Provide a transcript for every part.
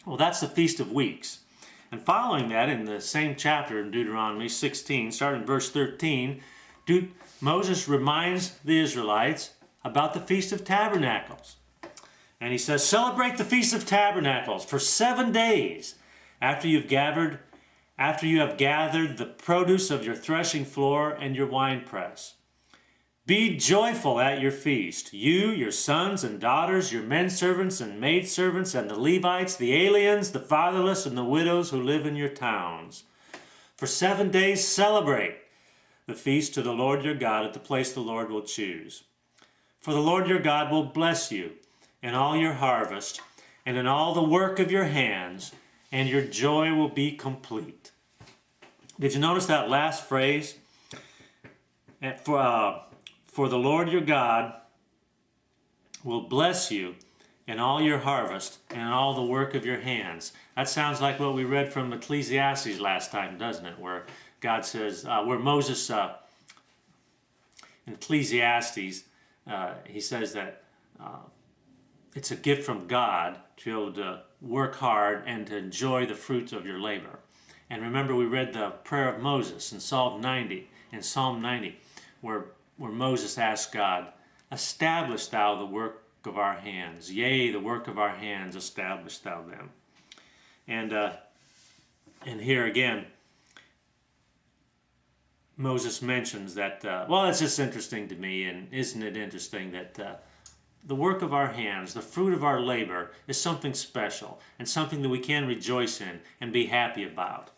Well, that's the Feast of Weeks. And following that, in the same chapter in Deuteronomy 16, starting in verse 13, Moses reminds the Israelites about the Feast of Tabernacles. And he says, celebrate the Feast of Tabernacles for 7 days after you have gathered the produce of your threshing floor and your winepress. Be joyful at your feast, you, your sons and daughters, your men servants and maid servants, and the Levites, the aliens, the fatherless, and the widows who live in your towns. For 7 days celebrate the feast to the Lord your God at the place the Lord will choose. For the Lord your God will bless you in all your harvest and in all the work of your hands, and your joy will be complete. Did you notice that last phrase? For the Lord your God will bless you in all your harvest and in all the work of your hands. That sounds like what we read from Ecclesiastes last time, doesn't it? Where God says, where Moses, in Ecclesiastes, he says that it's a gift from God to be able to work hard and to enjoy the fruits of your labor. And remember, we read the prayer of Moses in Psalm 90, where Moses asked God, establish thou the work of our hands. Yea, the work of our hands, establish thou them. And here again, Moses mentions that, well, it's just interesting to me, and isn't it interesting that the work of our hands, the fruit of our labor, is something special and something that we can rejoice in and be happy about.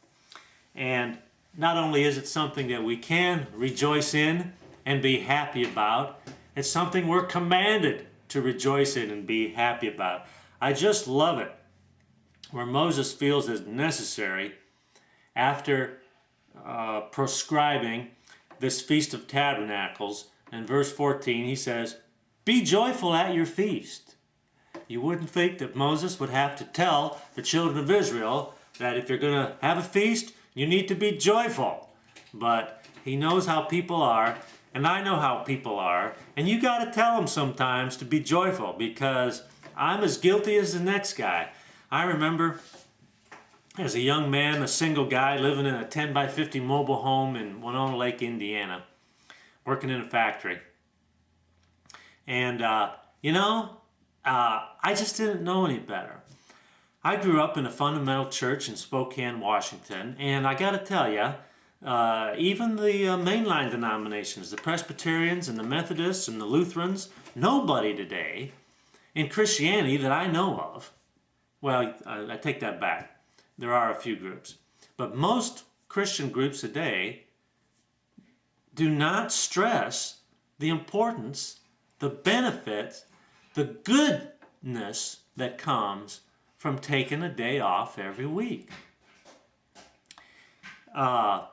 And not only is it something that we can rejoice in and be happy about, it's something we're commanded to rejoice in and be happy about. I just love it where Moses feels it necessary after proscribing this Feast of Tabernacles. In verse 14 he says, be joyful at your feast. You wouldn't think that Moses would have to tell the children of Israel that if you're going to have a feast, you need to be joyful. But he knows how people are, and I know how people are, and you got to tell them sometimes to be joyful, because I'm as guilty as the next guy. I remember as a young man, a single guy living in a 10 by 50 mobile home in Winona Lake, Indiana, working in a factory. And, I just didn't know any better. I grew up in a fundamental church in Spokane, Washington, and I got to tell you, even the mainline denominations, the Presbyterians and the Methodists and the Lutherans, nobody today in Christianity that I know of, well, I take that back. There are a few groups. But most Christian groups today do not stress the importance, the benefit, the goodness that comes from taking a day off every week.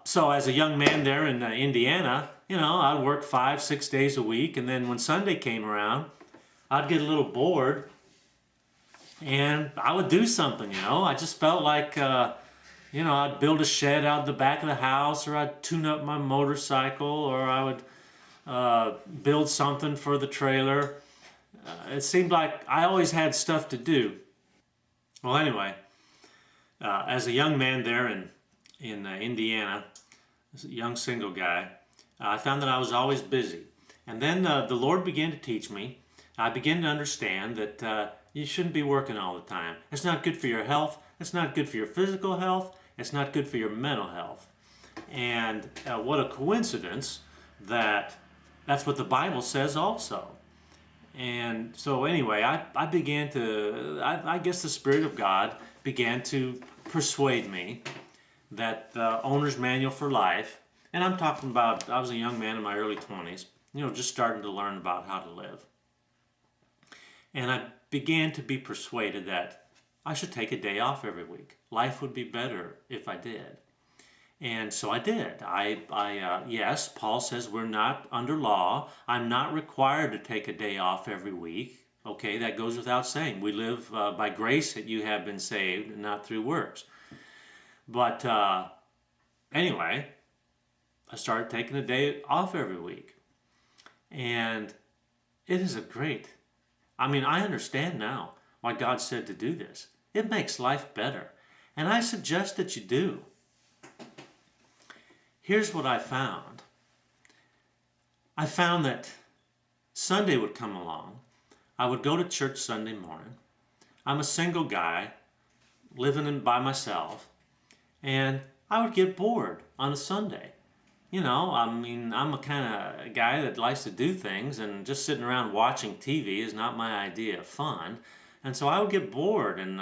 So as a young man there in Indiana, I'd work 5-6 days a week, and then when Sunday came around, I'd get a little bored and I would do something, I just felt like, I'd build a shed out the back of the house, or I'd tune up my motorcycle, or I would build something for the trailer. It seemed like I always had stuff to do. Well, anyway, as a young man there in Indiana, as a young single guy, I found that I was always busy. And then the Lord began to teach me. I began to understand that you shouldn't be working all the time. It's not good for your health. It's not good for your physical health. It's not good for your mental health. And what a coincidence that that's what the Bible says also. And so anyway, I began to, I guess the Spirit of God began to persuade me that the Owner's Manual for Life, and I'm talking about, I was a young man in my early 20s, just starting to learn about how to live. And I began to be persuaded that I should take a day off every week. Life would be better if I did. And so I did. Yes, Paul says we're not under law. I'm not required to take a day off every week. Okay, that goes without saying. We live by grace that you have been saved, and not through works. But anyway, I started taking a day off every week. And it is I understand now why God said to do this. It makes life better. And I suggest that you do. Here's what I found. I found that Sunday would come along. I would go to church Sunday morning. I'm a single guy living by myself, and I would get bored on a Sunday. You know, I mean, I'm a kind of guy that likes to do things, and just sitting around watching TV is not my idea of fun. And so I would get bored, and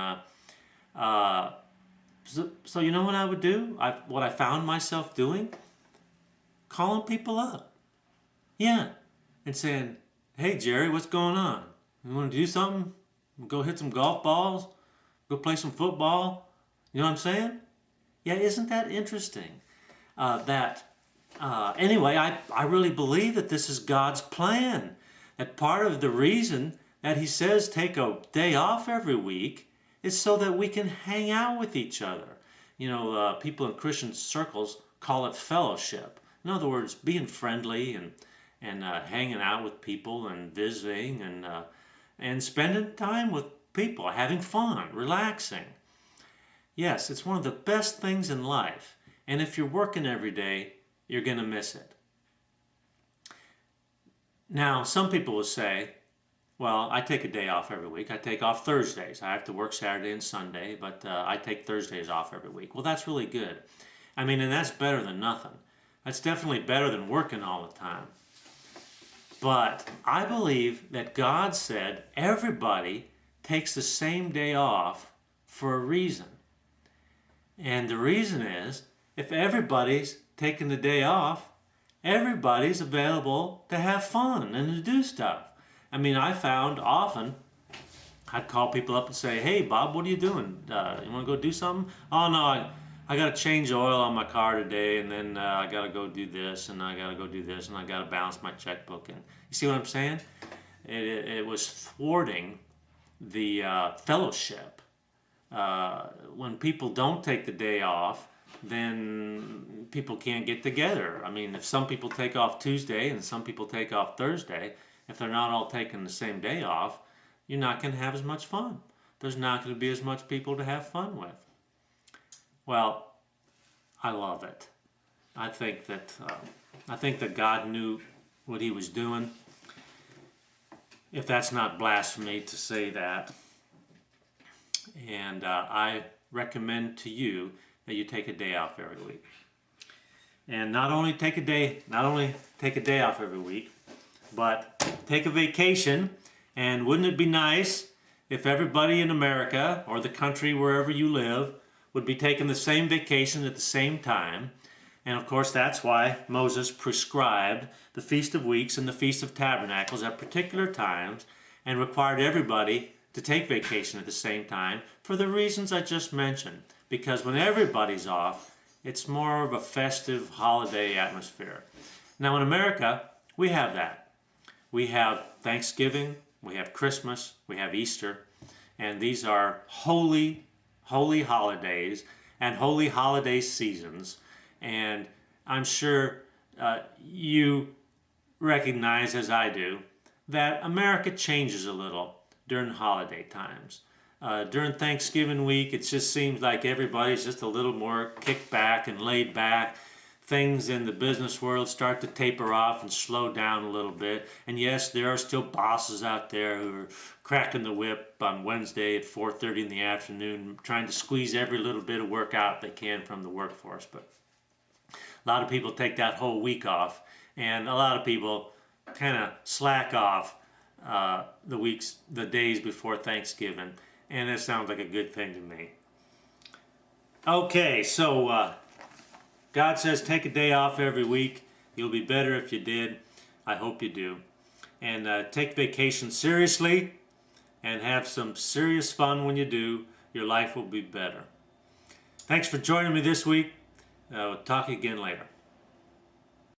so you know what I would do? What I found myself doing? Calling people up. Yeah. And saying, hey, Jerry, what's going on? You want to do something? Go hit some golf balls? Go play some football? You know what I'm saying? Yeah, isn't that interesting? Anyway, I really believe that this is God's plan. That part of the reason that he says take a day off every week is so that we can hang out with each other. You know, people in Christian circles call it fellowship. In other words, being friendly and hanging out with people and visiting and spending time with people, having fun, relaxing. Yes, it's one of the best things in life. And if you're working every day, you're going to miss it. Now, some people will say, well, I take a day off every week. I take off Thursdays. I have to work Saturday and Sunday, but I take Thursdays off every week. Well, that's really good. I mean, and that's better than nothing. That's definitely better than working all the time. But I believe that God said everybody takes the same day off for a reason. And the reason is, if everybody's taking the day off, everybody's available to have fun and to do stuff. I mean, I found often I'd call people up and say, hey, Bob, what are you doing? You want to go do something? Oh, no, I got to change oil on my car today, and then I got to go do this, and I got to go do this, and I got to balance my checkbook. And you see what I'm saying? It was thwarting the fellowship. When people don't take the day off, then people can't get together. I mean, if some people take off Tuesday and some people take off Thursday, if they're not all taking the same day off, you're not going to have as much fun. There's not going to be as much people to have fun with. Well, I love it. I think that God knew what he was doing. If that's not blasphemy to say that. And I recommend to you that you take a day off every week. And not only take a day off every week, but take a vacation. And wouldn't it be nice if everybody in America or the country wherever you live would be taking the same vacation at the same time? And of course, that's why Moses prescribed the Feast of Weeks and the Feast of Tabernacles at particular times and required everybody to take vacation at the same time for the reasons I just mentioned. Because when everybody's off, it's more of a festive holiday atmosphere. Now in America, we have that. We have Thanksgiving, we have Christmas, we have Easter, and these are holy holidays and holy holiday seasons. And I'm sure you recognize, as I do, that America changes a little during holiday times. During Thanksgiving week, it just seems like everybody's just a little more kicked back and laid back. Things in the business world start to taper off and slow down a little bit. And yes, there are still bosses out there who are cracking the whip on Wednesday at 4:30 in the afternoon, trying to squeeze every little bit of work out they can from the workforce. But a lot of people take that whole week off, and a lot of people kind of slack off the days before Thanksgiving. And that sounds like a good thing to me. Okay, so God says take a day off every week. You'll be better if you did. I hope you do. And take vacation seriously and have some serious fun when you do. Your life will be better. Thanks for joining me this week. We'll talk again later.